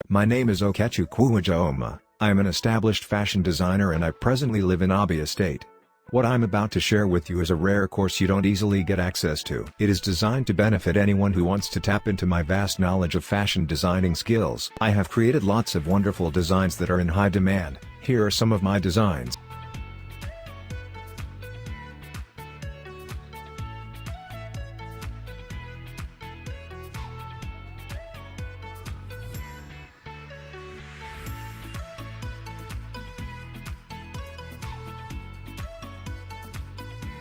My name is Okechu Kwuwajaoma. I am an established fashion designer and I presently live in Abia State. What I'm about to share with you is a rare course you don't easily get access to. It is designed to benefit anyone who wants to tap into my vast knowledge of fashion designing skills. I have created lots of wonderful designs that are in high demand. Here are some of my designs.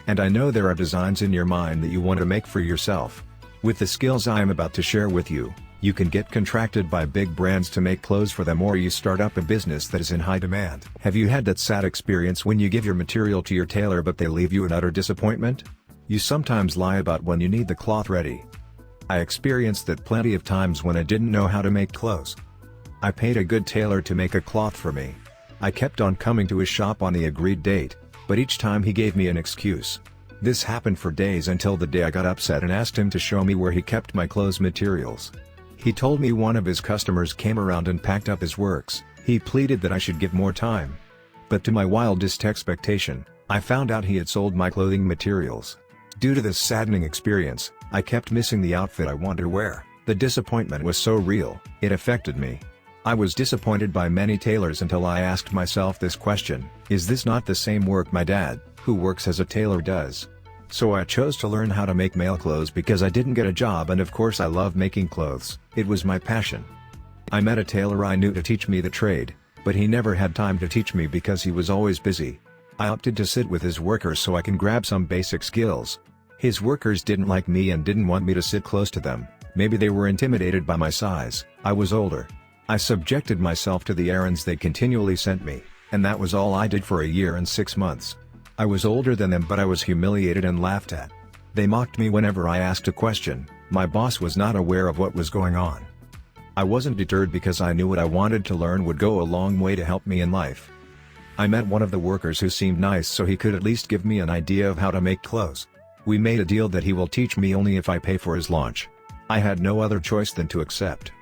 And I know there are designs in your mind that you want to make for yourself. With the skills I am about to share with you, you can get contracted by big brands to make clothes for them, or you start up a business that is in high demand. Have you had that sad experience when you give your material to your tailor but they leave you in utter disappointment? You sometimes lie about when you need the cloth ready. I experienced that plenty of times when I didn't know how to make clothes. I paid a good tailor to make a cloth for me. I kept on coming to his shop on the agreed date, but each time he gave me an excuse. This happened for days until the day I got upset and asked him to show me where he kept my clothes materials. He told me one of his customers came around and packed up his works. He pleaded that I should give more time. But to my wildest expectation, I found out he had sold my clothing materials. Due to this saddening experience, I kept missing the outfit I wanted to wear. The disappointment was so real, it affected me. I was disappointed by many tailors until I asked myself this question: is this not the same work my dad, who works as a tailor, does? So I chose to learn how to make male clothes because I didn't get a job, and of course I love making clothes. It was my passion. I met a tailor I knew to teach me the trade, but he never had time to teach me because he was always busy. I opted to sit with his workers so I can grab some basic skills. His workers didn't like me and didn't want me to sit close to them. Maybe they were intimidated by my size. I was older. I subjected myself to the errands they continually sent me, and that was all I did for a year and 6 months. I was older than them, but I was humiliated and laughed at. They mocked me whenever I asked a question. My boss was not aware of what was going on. I wasn't deterred because I knew what I wanted to learn would go a long way to help me in life. I met one of the workers who seemed nice, so he could at least give me an idea of how to make clothes. We made a deal that he will teach me only if I pay for his lunch. I had no other choice than to accept.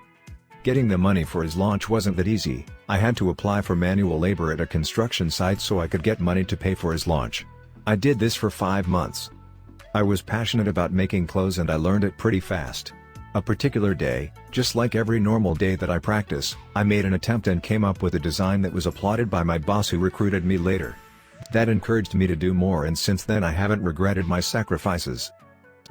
Getting the money for his launch wasn't that easy. I had to apply for manual labor at a construction site so I could get money to pay for his launch. I did this for 5 months. I was passionate about making clothes and I learned it pretty fast. A particular day, just like every normal day that I practice, I made an attempt and came up with a design that was applauded by my boss, who recruited me later. That encouraged me to do more, and since then I haven't regretted my sacrifices.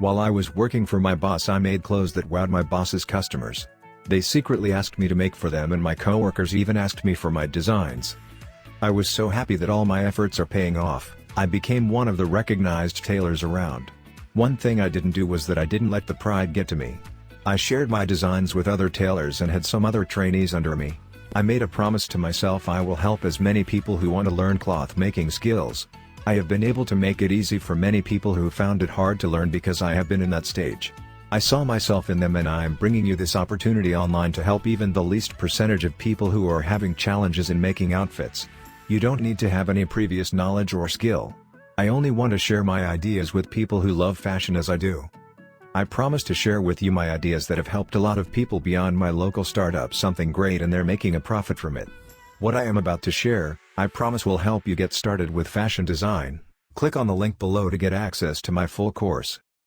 While I was working for my boss, I made clothes that wowed my boss's customers. They secretly asked me to make for them, and my coworkers even asked me for my designs. I was so happy that all my efforts are paying off. I became one of the recognized tailors around. One thing I didn't do was that I didn't let the pride get to me. I shared my designs with other tailors and had some other trainees under me. I made a promise to myself: I will help as many people who want to learn cloth making skills. I have been able to make it easy for many people who found it hard to learn because I have been in that stage. I saw myself in them, and I am bringing you this opportunity online to help even the least percentage of people who are having challenges in making outfits. You don't need to have any previous knowledge or skill. I only want to share my ideas with people who love fashion as I do. I promise to share with you my ideas that have helped a lot of people beyond my local startup something great, and they're making a profit from it. What I am about to share, I promise will help you get started with fashion design. Click on the link below to get access to my full course.